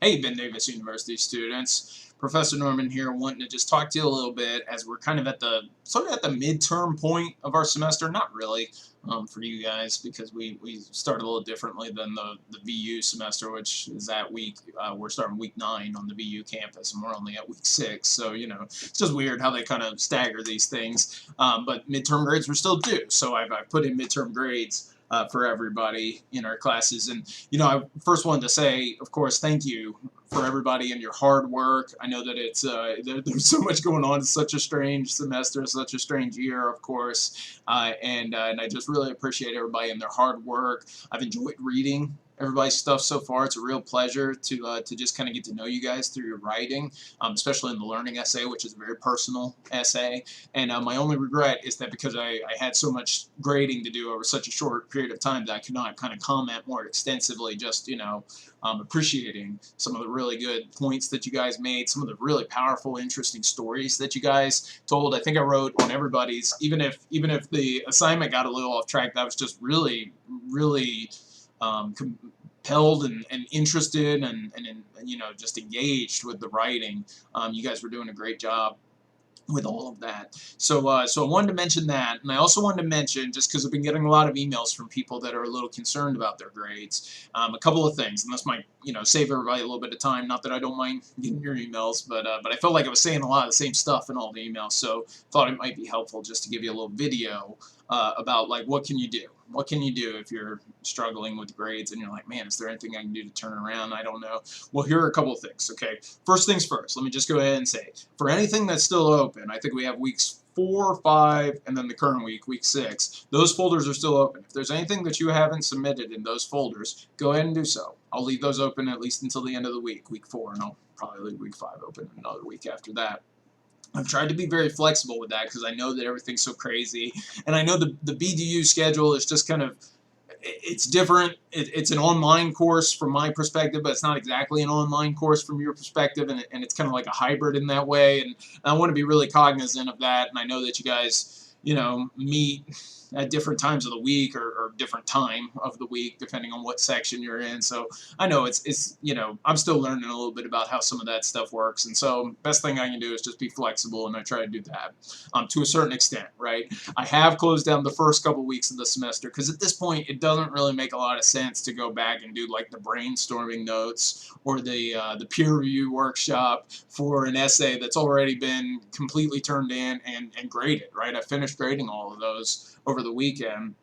Hey, Ben Davis University students. Professor Norman here, wanting to just talk to you a little bit as we're kind of at the sort of at the midterm point of our semester. Not really for you guys because we start a little differently than the BU semester, which is that week. We're starting week 9 on the BU campus, and we're only at week 6. So it's just weird how they kind of stagger these things. But midterm grades were still due, so I've put in midterm grades. For everybody in our classes. And, I first wanted to say, of course, thank you for everybody and your hard work. I know that it's there's so much going on. It's such a strange semester, such a strange year, of course. And I just really appreciate everybody and their hard work. I've enjoyed reading everybody's stuff so far. It's a real pleasure to just kind of get to know you guys through your writing, especially in the learning essay, which is a very personal essay. And my only regret is that because I had so much grading to do over such a short period of time that I could not kind of comment more extensively, just, appreciating some of the really good points that you guys made, some of the really powerful, interesting stories that you guys told. I think I wrote on everybody's, even if the assignment got a little off track, that was just really, really compelled and interested and just engaged with the writing. You guys were doing a great job with all of that. So I wanted to mention that, and I also wanted to mention, just because I've been getting a lot of emails from people that are a little concerned about their grades, a couple of things, and this might save everybody a little bit of time. Not that I don't mind getting your emails, but I felt like I was saying a lot of the same stuff in all the emails, so thought it might be helpful just to give you a little video about like what can you do. What can you do if you're struggling with grades and you're like, man, is there anything I can do to turn around? I don't know. Well, here are a couple of things. Okay, first things first. Let me just go ahead and say, for anything that's still open, I think we have weeks 4, 5, and then the current week, week 6. Those folders are still open. If there's anything that you haven't submitted in those folders, go ahead and do so. I'll leave those open at least until the end of the week 4, and I'll probably leave week 5 open another week after that. I've tried to be very flexible with that because I know that everything's so crazy, and I know the BDU schedule is just kind of, it's different. It's an online course from my perspective, but it's not exactly an online course from your perspective, and it's kind of like a hybrid in that way, and I want to be really cognizant of that, and I know that you guys, meet at different times of the week or different time of the week depending on what section you're in. So I know it's I'm still learning a little bit about how some of that stuff works, and so best thing I can do is just be flexible, and I try to do that to a certain extent, right? I have closed down the first couple weeks of the semester because at this point it doesn't really make a lot of sense to go back and do like the brainstorming notes or the peer review workshop for an essay that's already been completely turned in and graded, right? I finished grading all of those over the weekend,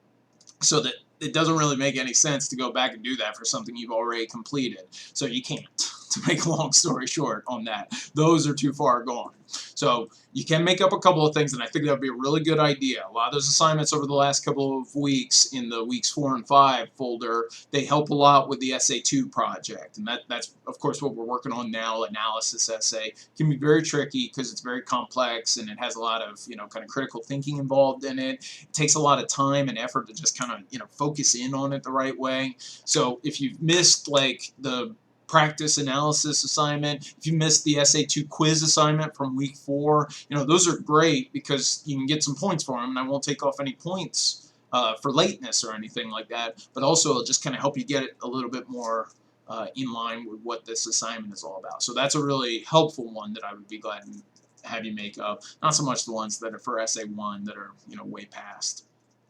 so that it doesn't really make any sense to go back and do that for something you've already completed. So you can't, to make a long story short on that. Those are too far gone. So you can make up a couple of things, and I think that would be a really good idea. A lot of those assignments over the last couple of weeks in the weeks 4 and 5 folder, they help a lot with the Essay 2 project, and that's of course what we're working on now. Analysis essay can be very tricky because it's very complex and it has a lot of kind of critical thinking involved in it. It takes a lot of time and effort to just kind of focus in on it the right way. So if you've missed like the practice analysis assignment, if you missed the Essay 2 quiz assignment from week 4, those are great because you can get some points for them, and I won't take off any points for lateness or anything like that, but also it'll just kind of help you get it a little bit more in line with what this assignment is all about. So that's a really helpful one that I would be glad to have you make up. Not so much the ones that are for Essay 1 that are way past.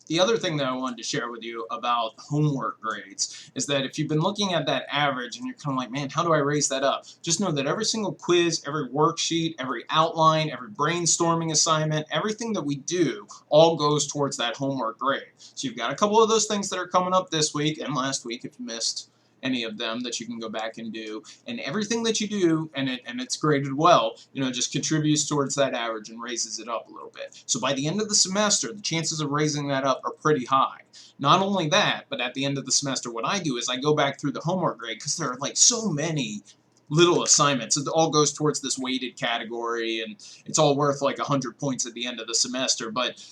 The other thing that I wanted to share with you about homework grades is that if you've been looking at that average and you're kind of like, man, how do I raise that up? Just know that every single quiz, every worksheet, every outline, every brainstorming assignment, everything that we do all goes towards that homework grade. So you've got a couple of those things that are coming up this week and last week if you missed any of them that you can go back and do, and everything that you do and it's graded well, just contributes towards that average and raises it up a little bit. So by the end of the semester, the chances of raising that up are pretty high. Not only that, but at the end of the semester, what I do is I go back through the homework grade because there are like so many little assignments. It all goes towards this weighted category, and it's all worth like 100 points at the end of the semester, but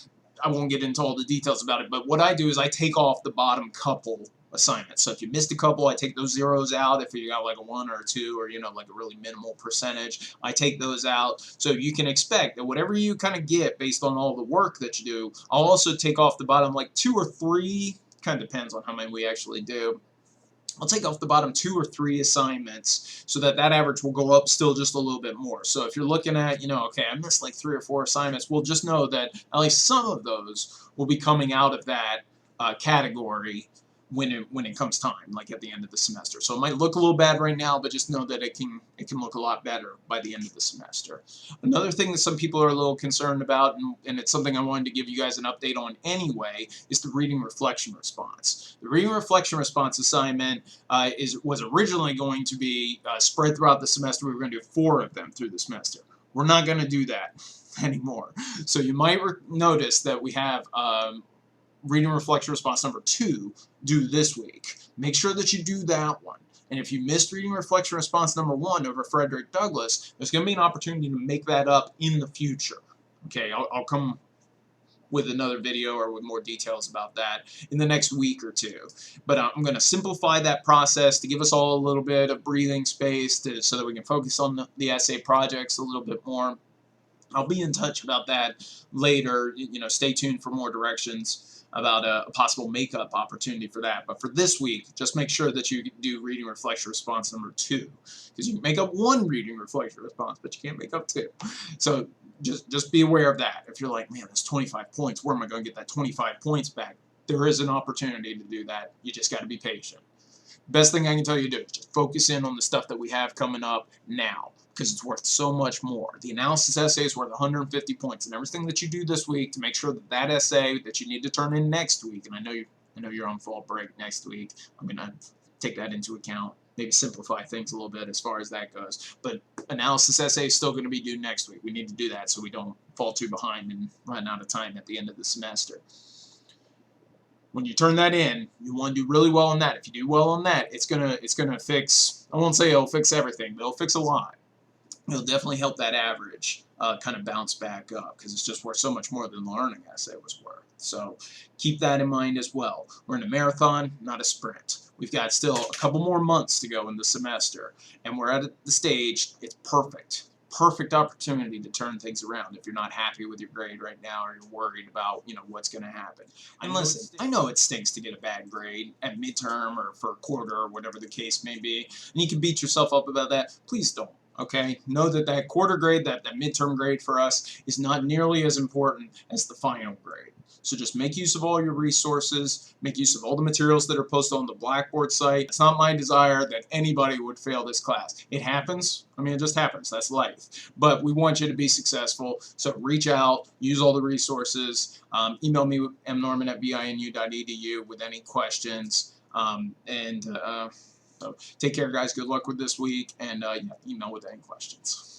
I won't get into all the details about it. But what I do is I take off the bottom couple assignments. So if you missed a couple, I take those zeros out. If you got like a 1 or a 2 or like a really minimal percentage, I take those out. So you can expect that whatever you kind of get based on all the work that you do, I'll also take off the bottom like 2 or 3, kind of depends on how many we actually do. I'll take off the bottom 2 or 3 assignments so that that average will go up still just a little bit more. So if you're looking at, okay, I missed like 3 or 4 assignments, well, just know that at least some of those will be coming out of that category when it comes time, like at the end of the semester. So it might look a little bad right now, but just know that it can look a lot better by the end of the semester. Another thing that some people are a little concerned about, and it's something I wanted to give you guys an update on anyway, is the reading reflection response. The reading reflection response assignment was originally going to be spread throughout the semester. We were going to do 4 of them through the semester. We're not going to do that anymore. So you might notice that we have reading reflection response number 2 due this week. Make sure that you do that one. And if you missed reading reflection response number 1 over Frederick Douglass, there's going to be an opportunity to make that up in the future. Okay, I'll come with another video or with more details about that in the next week or 2. But I'm going to simplify that process to give us all a little bit of breathing space so that we can focus on the essay projects a little bit more. I'll be in touch about that later. Stay tuned for more directions about a possible makeup opportunity for that. But for this week, just make sure that you do reading reflection response number 2, because you can make up 1 reading reflection response, but you can't make up 2. So just be aware of that. If you're like, man, that's 25 points, where am I going to get that 25 points back? There is an opportunity to do that. You just got to be patient. Best thing I can tell you to do is just focus in on the stuff that we have coming up now, because it's worth so much more. The analysis essay is worth 150 points, and everything that you do this week to make sure that that essay that you need to turn in next week, and I know you're on fall break next week, I'm going to take that into account, maybe simplify things a little bit as far as that goes. But analysis essay is still going to be due next week. We need to do that so we don't fall too behind and run out of time at the end of the semester. When you turn that in, you want to do really well on that. If you do well on that, it's gonna fix, I won't say it'll fix everything, but it'll fix a lot. It'll definitely help that average kind of bounce back up, because it's just worth so much more than the learning essay was worth. So keep that in mind as well. We're in a marathon, not a sprint. We've got still a couple more months to go in the semester, and we're at the stage, it's perfect opportunity to turn things around if you're not happy with your grade right now, or you're worried about what's going to happen. And listen, I know it stinks to get a bad grade at midterm or for a quarter or whatever the case may be, and you can beat yourself up about that. Please don't. Okay, know that quarter grade, that midterm grade for us is not nearly as important as the final grade. So just make use of all your resources, make use of all the materials that are posted on the Blackboard site. It's not my desire that anybody would fail this class. It happens. I mean, it just happens. That's life. But we want you to be successful. So reach out, use all the resources. Email me, mnorman@binu.edu with any questions. So take care, guys. Good luck with this week, and email with any questions.